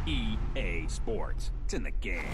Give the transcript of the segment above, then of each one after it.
EA Sports. It's in the game.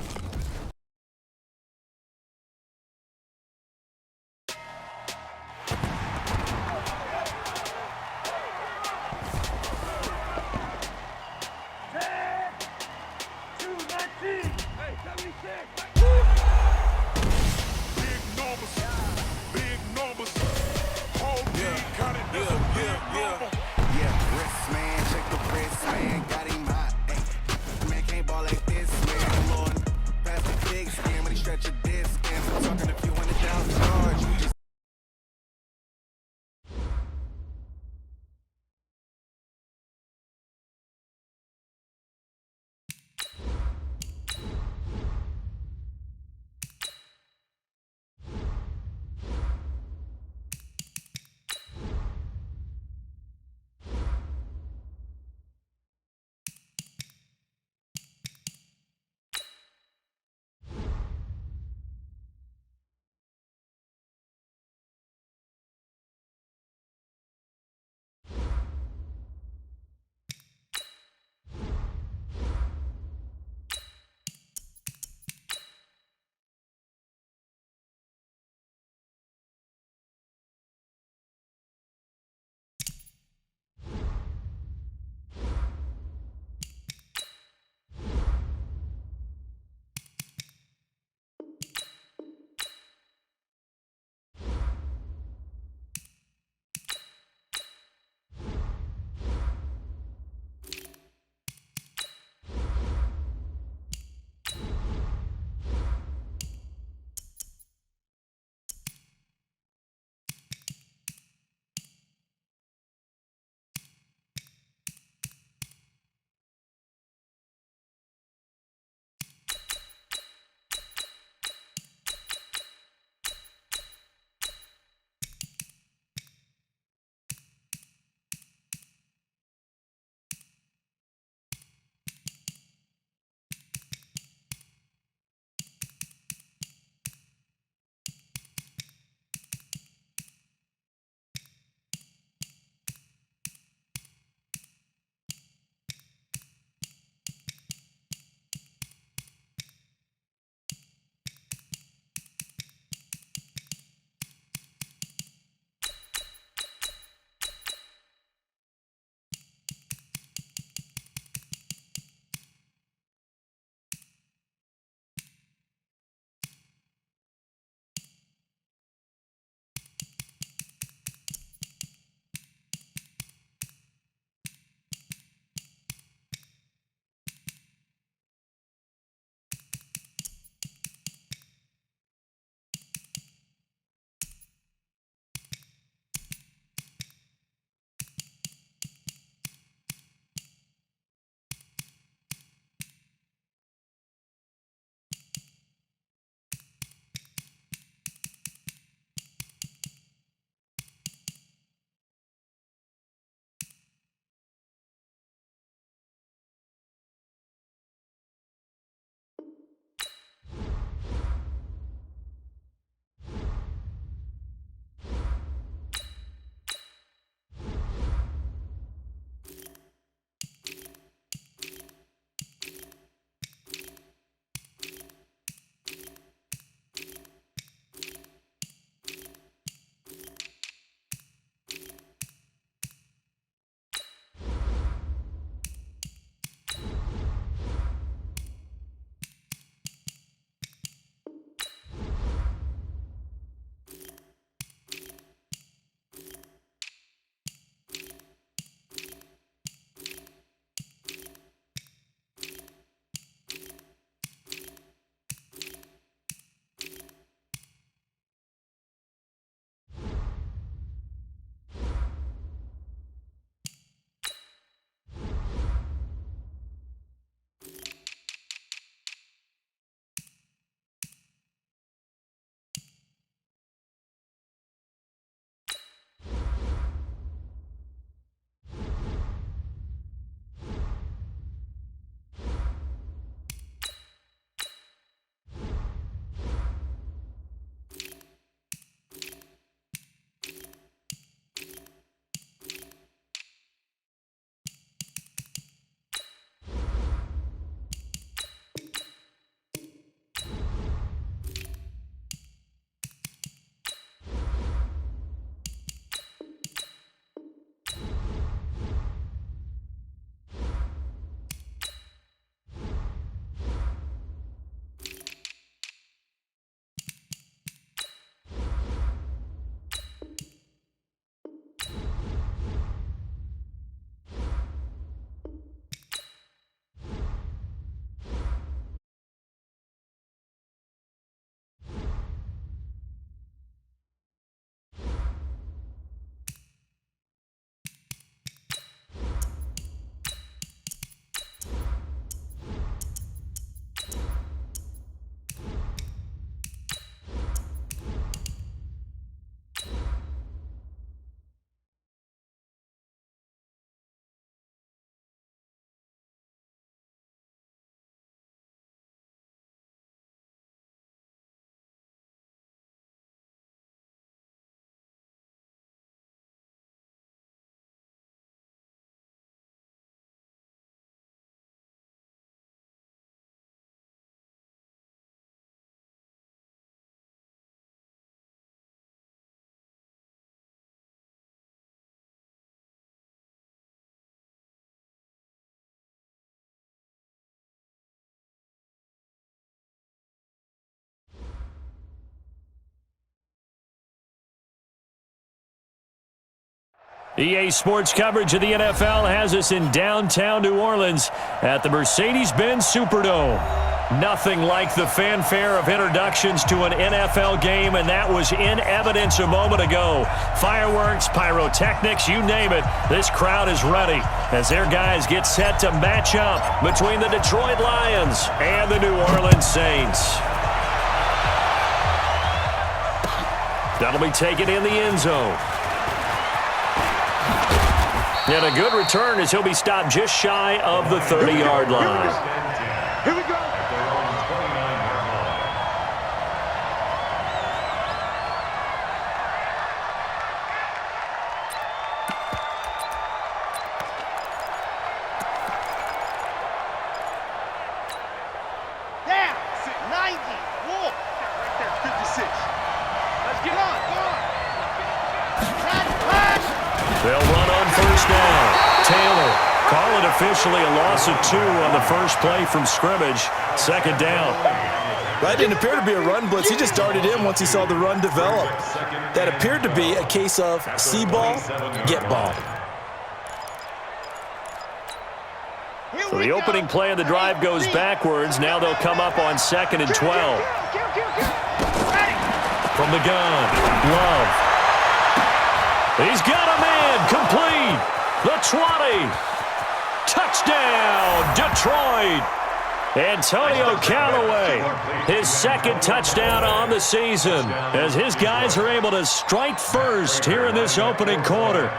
EA Sports coverage of the NFL has us in downtown New Orleans at the Mercedes-Benz Superdome. Nothing like the fanfare of introductions to an NFL game, and that was in evidence a moment ago. Fireworks, pyrotechnics, you name it. This crowd is ready as their guys get set to match up between the Detroit Lions and the New Orleans Saints. That'll be taken in the end zone. And a good return as he'll be stopped just shy of the 30-yard line. Here we go. Down. 90. Wolf. Right there. 56. Let's get on. Go on. They'll run on first down. Taylor, call it officially a loss of 2 on the first play from scrimmage. Second down. That didn't appear to be a run blitz. He just darted in once he saw the run develop. That appeared to be a case of see ball, get ball. So the opening play of the drive goes backwards. Now they'll come up on 2nd and 12. From the gun, Love. He's got a man, complete. The 20. Touchdown, Detroit. Antonio Callaway, his second touchdown on the season, as his guys are able to strike first here in this opening quarter.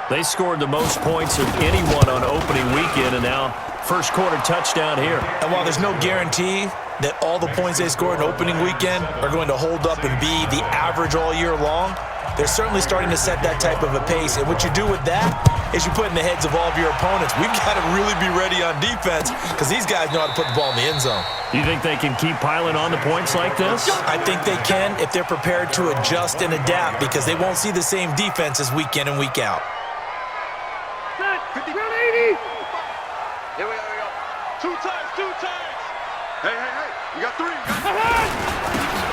They scored the most points of anyone on opening weekend, and now first quarter touchdown here. And while there's no guarantee that all the points they scored in opening weekend are going to hold up and be the average all year long, they're certainly starting to set that type of a pace. And what you do with that is you put in the heads of all of your opponents, we've got to really be ready on defense because these guys know how to put the ball in the end zone. You think they can keep piling on the points like this? I think they can if they're prepared to adjust and adapt because they won't see the same defenses week in and week out. 50. Here we go. Two times. Hey. You got 3.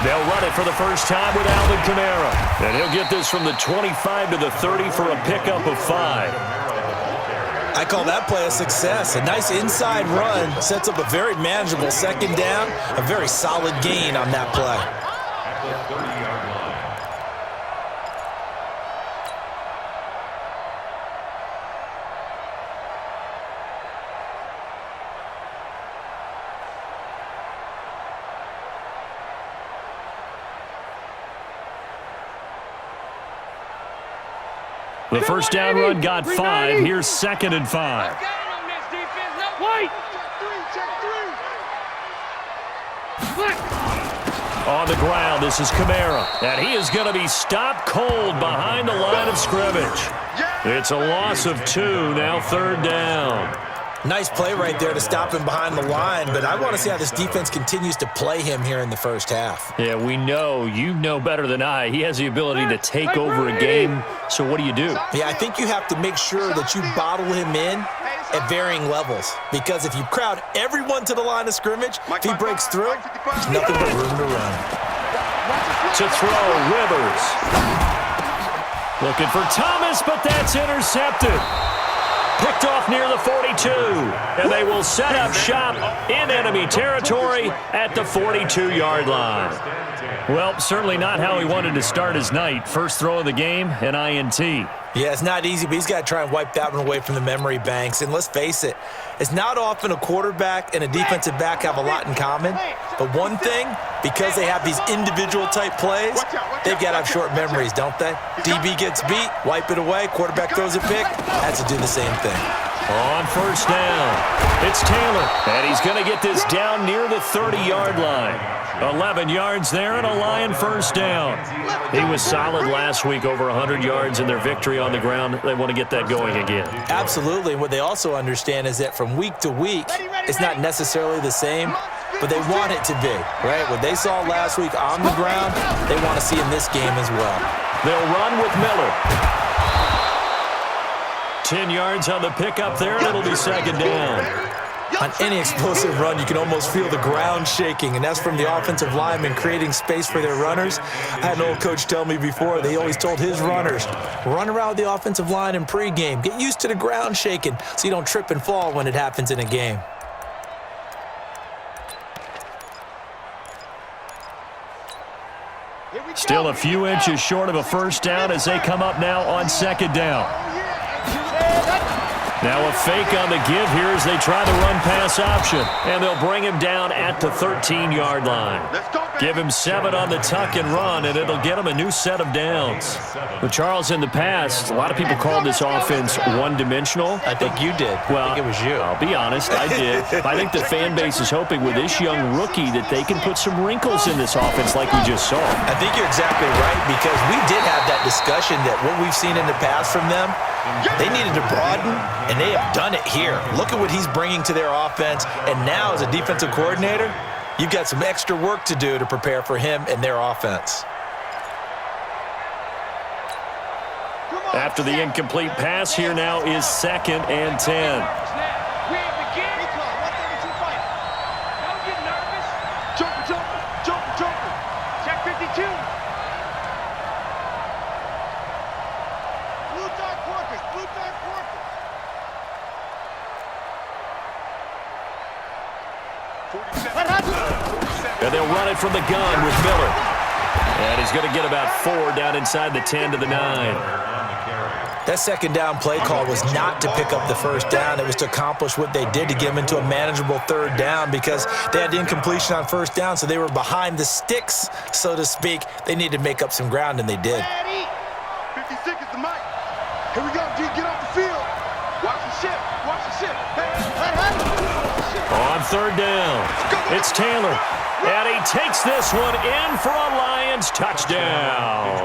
They'll run it for the first time with Alvin Kamara. And he'll get this from the 25 to the 30 for a pickup of 5. I call that play a success. A nice inside run sets up a very manageable second down, a very solid gain on that play. The first down run got 5. Here's 2nd and 5. On the ground, this is Kamara. And he is going to be stopped cold behind the line of scrimmage. It's a loss of 2, now 3rd down. Nice play right there to stop him behind the line, but I want to see how this defense continues to play him here in the first half. Yeah, we know. You know better than I. He has the ability to take over a game, so what do you do? Yeah, I think you have to make sure that you bottle him in at varying levels, because if you crowd everyone to the line of scrimmage, if he breaks through, there's nothing but room to run. To throw, Rivers. Looking for Thomas, but that's intercepted. Picked off near the 42, and they will set up shop in enemy territory at the 42-yard line. Well, certainly not how he wanted to start his night. First throw of the game, an INT. Yeah, it's not easy, but he's got to try and wipe that one away from the memory banks. And let's face it, it's not often a quarterback and a defensive back have a lot in common. But one thing, because they have these individual type plays, they've got to have short memories, don't they? DB gets beat, wipe it away, quarterback throws a pick, has to do the same thing. On first down, it's Taylor, and he's going to get this down near the 30-yard line. 11 yards there and a Lion first down. He was solid last week, over 100 yards in their victory on the ground. They want to get that going again. Absolutely. And what they also understand is that from week to week, it's not necessarily the same, but they want it to be, right? What they saw last week on the ground, they want to see in this game as well. They'll run with Miller. 10 yards on the pickup there, and it'll be second down. On any explosive run, you can almost feel the ground shaking, and that's from the offensive linemen creating space for their runners. I had an old coach tell me before, they always told his runners, run around with the offensive line in pregame. Get used to the ground shaking so you don't trip and fall when it happens in a game. Still a few inches short of a first down as they come up now on second down. Now a fake on the give here as they try the run-pass option. And they'll bring him down at the 13-yard line. Give him 7 on the tuck and run, and it'll get him a new set of downs. But Charles, in the past, a lot of people called this offense one-dimensional. I think you did. Well, I think it was you. I'll be honest, I did. I think the fan base is hoping with this young rookie that they can put some wrinkles in this offense like we just saw. I think you're exactly right, because we did have that discussion that what we've seen in the past from them, they needed to broaden, and they have done it here. Look at what he's bringing to their offense, and now as a defensive coordinator, you've got some extra work to do to prepare for him and their offense. After the incomplete pass, here now is 2nd and 10. And they'll run it from the gun with Miller. And he's going to get about 4 down inside the 10 to the 9. That second down play call was not to pick up the first down. It was to accomplish what they did to get them into a manageable third down because they had incompletion on first down, so they were behind the sticks, so to speak. They needed to make up some ground, and they did. 50 seconds to Mike. Here we go, G. Get off the field. Watch the ship. Watch the ship. On third down, it's Taylor. And he takes this one in for a Lions touchdown.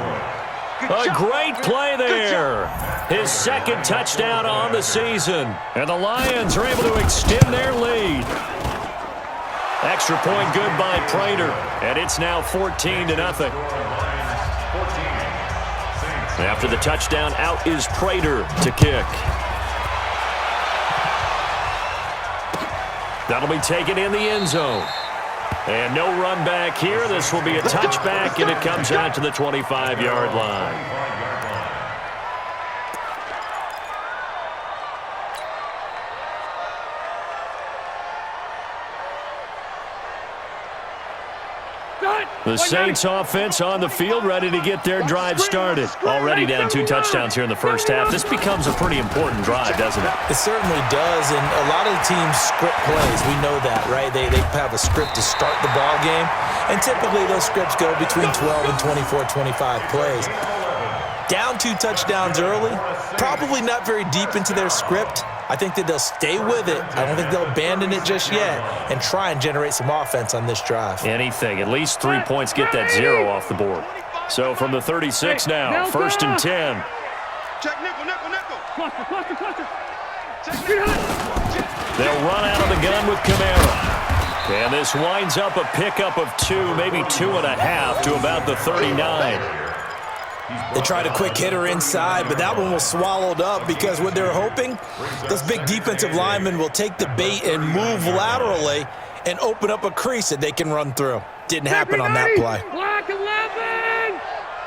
A great play there. His 2nd touchdown on the season. And the Lions are able to extend their lead. Extra point good by Prater. And it's now 14-0. After the touchdown, out is Prater to kick. That'll be taken in the end zone. And no run back here. This will be a touchback, and it comes out to the 25-yard line. The Saints offense on the field, ready to get their drive started. Already down 2 touchdowns here in the first half. This becomes a pretty important drive, doesn't it? It certainly does, and a lot of the teams script plays. We know that, right? They have a script to start the ball game, and typically those scripts go between 12 and 24, 25 plays. Down 2 touchdowns early, probably not very deep into their script. I think that they'll stay with it. I don't think they'll abandon it just yet and try and generate some offense on this drive. Anything. At least 3 points get that 0 off the board. So from the 36 now, 1st and 10. Check nickel, nickel, nickel. Cluster. They'll run out of the gun with Kamara. And this winds up a pickup of 2, maybe 2.5 to about the 39. They tried a quick hitter inside, but that one was swallowed up because what they're hoping, those big defensive linemen will take the bait and move laterally and open up a crease that they can run through. Didn't happen on that play. Block 11.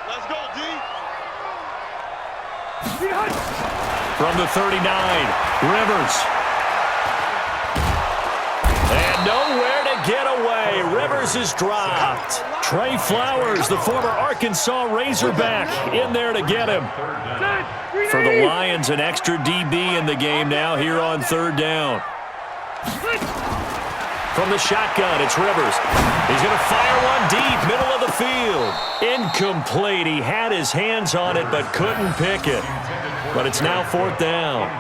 Let's go, D. From the 39, Rivers. And nowhere to get away. Rivers is dropped. Trey Flowers, the former Arkansas Razorback, in there to get him. For the Lions, an extra DB in the game now here on 3rd down. From the shotgun, it's Rivers. He's going to fire one deep, middle of the field. Incomplete. He had his hands on it but couldn't pick it. But it's now 4th down.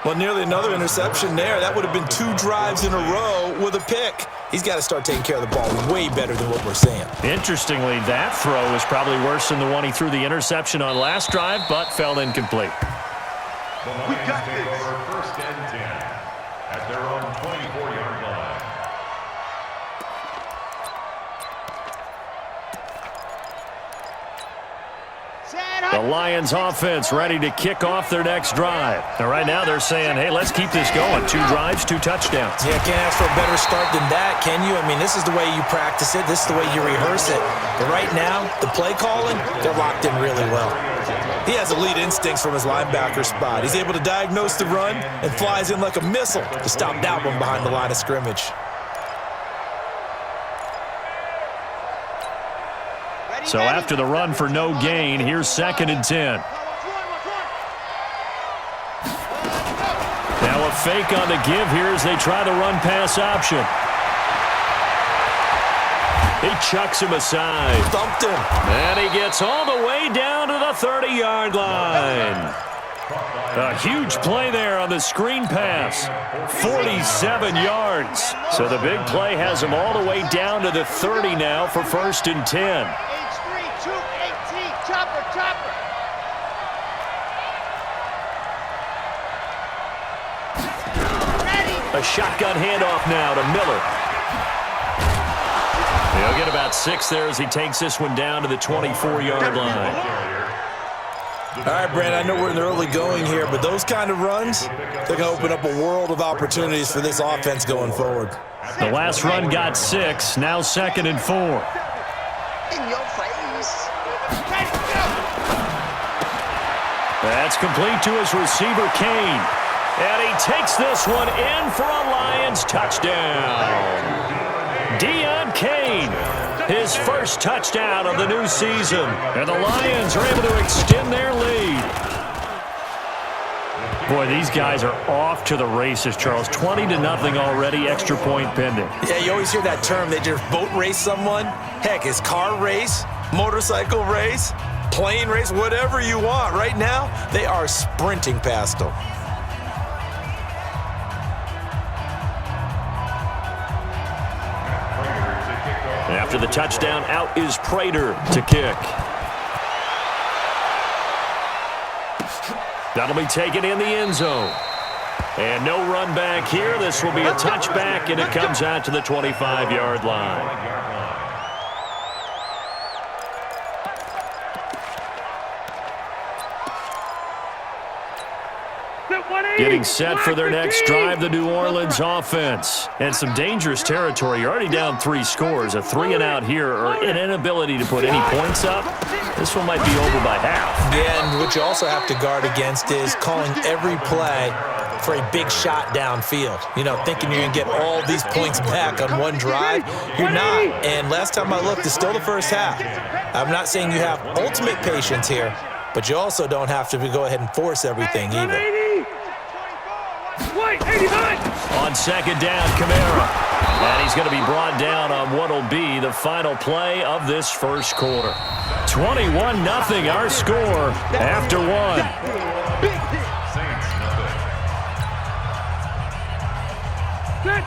Well, nearly another interception there. That would have been 2 drives in a row with a pick. He's got to start taking care of the ball way better than what we're seeing. Interestingly, that throw is probably worse than the one he threw the interception on last drive, but fell incomplete. We got this. 1st and 10 at their own 24-yard line. The Lions offense ready to kick off their next drive. And right now they're saying, hey, let's keep this going. 2 drives, 2 touchdowns. Yeah, can't ask for a better start than that, can you? I mean, this is the way you practice it. This is the way you rehearse it. But right now, the play calling, they're locked in really well. He has elite instincts from his linebacker spot. He's able to diagnose the run and flies in like a missile to stop that one behind the line of scrimmage. So after the run for no gain, here's 2nd and 10. Now a fake on the give here as they try the run-pass option. He chucks him aside. Thumped him. And he gets all the way down to the 30-yard line. A huge play there on the screen pass. 47 yards. So the big play has him all the way down to the 30 now for 1st and 10. A shotgun handoff now to Miller. He'll get about 6 there as he takes this one down to the 24-yard line. All right, Brandon, I know we're in the early going here, but those kind of runs, they're going to open up a world of opportunities for this offense going forward. The last run got 6, now 2nd and 4. In your face. That's complete to his receiver, Kane. And he takes this one in for a Lions touchdown. Deon Kane, his first touchdown of the new season. And the Lions are able to extend their lead. Boy, these guys are off to the races, Charles. 20-0 already, extra point pending. Yeah, you always hear that term. They just boat race someone. Heck, it's car race, motorcycle race, plane race, whatever you want. Right now, they are sprinting past them. After the touchdown, out is Prater to kick. That'll be taken in the end zone. And no run back here. This will be a touchback, and it comes out to the 25-yard line. Getting set for their next drive, the New Orleans offense. And some dangerous territory. You're already down 3 scores. A 3-and-out here, or an inability to put any points up. This one might be over by half. Yeah, and what you also have to guard against is calling every play for a big shot downfield. You know, thinking you're going to get all these points back on one drive. You're not. And last time I looked, it's still the first half. I'm not saying you have ultimate patience here, but you also don't have to go ahead and force everything either. On 2nd down, Kamara. And he's going to be brought down on what will be the final play of this first quarter. 21-0 our score after 1.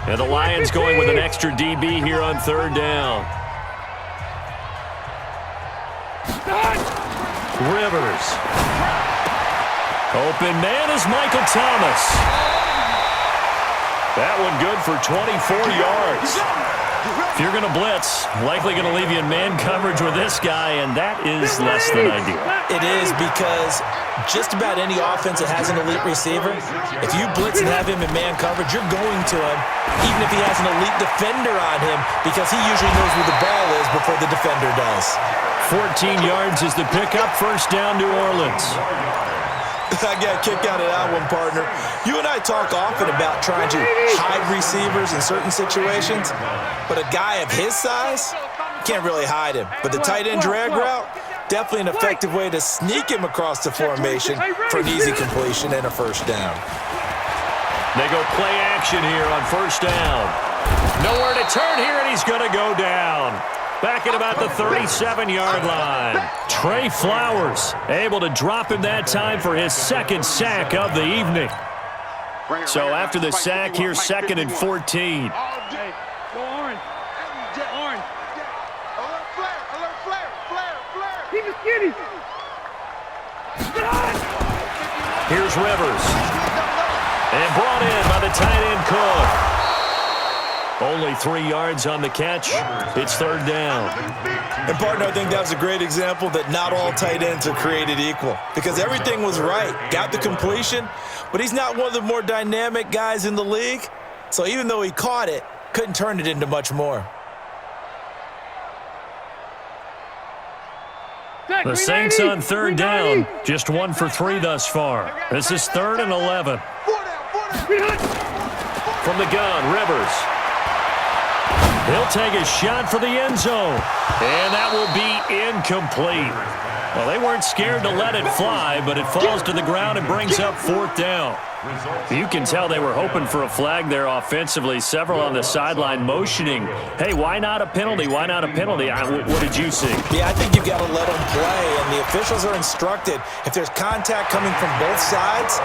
And the Lions going with an extra DB here on 3rd down. Rivers. Open man is Michael Thomas. That one good for 24 yards. If you're going to blitz, likely going to leave you in man coverage with this guy, and that is less than ideal. It is, because just about any offense that has an elite receiver, if you blitz and have him in man coverage, you're going to him, even if he has an elite defender on him, because he usually knows where the ball is before the defender does. 14 yards is the pickup, 1st down, New Orleans. I got a kick out of that one, partner. You and I talk often about trying to hide receivers in certain situations, but a guy of his size can't really hide him. But the tight end drag route, definitely an effective way to sneak him across the formation for an easy completion and a 1st down. They go play action here on 1st down. Nowhere to turn here, and he's going to go down. Back at about the 37-yard line. Trey Flowers able to drop him that time for his 2nd sack of the evening. So after the sack, here's 2nd and 14. Go orange. Orange. Alert flare. Keep it skinny. Here's Rivers. And brought in by the tight end Cook. Only 3 yards on the catch. It's third down. And, partner, I think that was a great example that not all tight ends are created equal because everything was right. Got the completion, but he's not one of the more dynamic guys in the league. So even though he caught it, couldn't turn it into much more. The Saints on third down, just 1 for 3 thus far. This is 3rd and 11. From the gun, Rivers. He'll take a shot for the end zone, and that will be incomplete. Well, they weren't scared to let it fly, but it falls to the ground and brings up 4th down. You can tell they were hoping for a flag there offensively. Several on the sideline motioning, hey, why not a penalty? Why not a penalty? What did you see? Yeah, I think you've got to let them play, and the officials are instructed. If there's contact coming from both sides,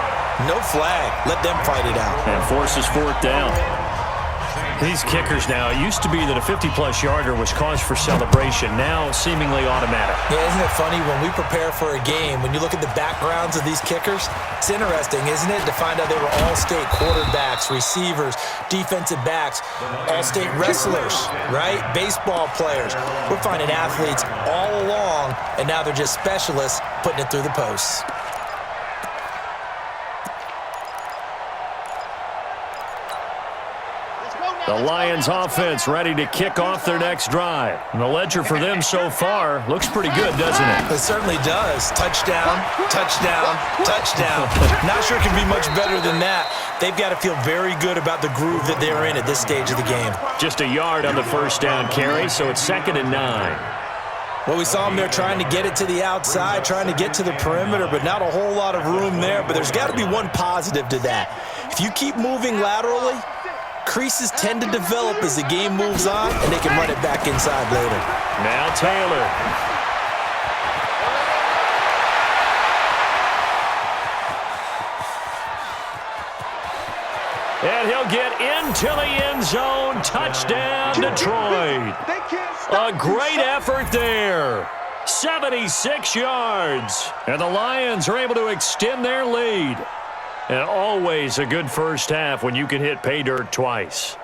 no flag. Let them fight it out. And forces 4th down. These kickers now, it used to be that a 50-plus yarder was cause for celebration. Now seemingly automatic. Yeah, isn't it funny when we prepare for a game, when you look at the backgrounds of these kickers, it's interesting, isn't it, to find out they were all-state quarterbacks, receivers, defensive backs, all-state wrestlers, right? Baseball players. We're finding athletes all along, and now they're just specialists putting it through the posts. The Lions offense ready to kick off their next drive. And the ledger for them so far looks pretty good, doesn't it? It certainly does. Touchdown, touchdown, touchdown. Not sure it can be much better than that. They've got to feel very good about the groove that they're in at this stage of the game. Just a yard on the first down carry, so it's 2nd and 9. Well, we saw them there trying to get it to the outside, trying to get to the perimeter, but not a whole lot of room there. But there's got to be one positive to that. If you keep moving laterally, creases tend to develop as the game moves on, and they can run it back inside later. Now Taylor. And he'll get into the end zone. Touchdown, Detroit. A great effort there. 76 yards. And the Lions are able to extend their lead. And always a good first half when you can hit pay dirt twice.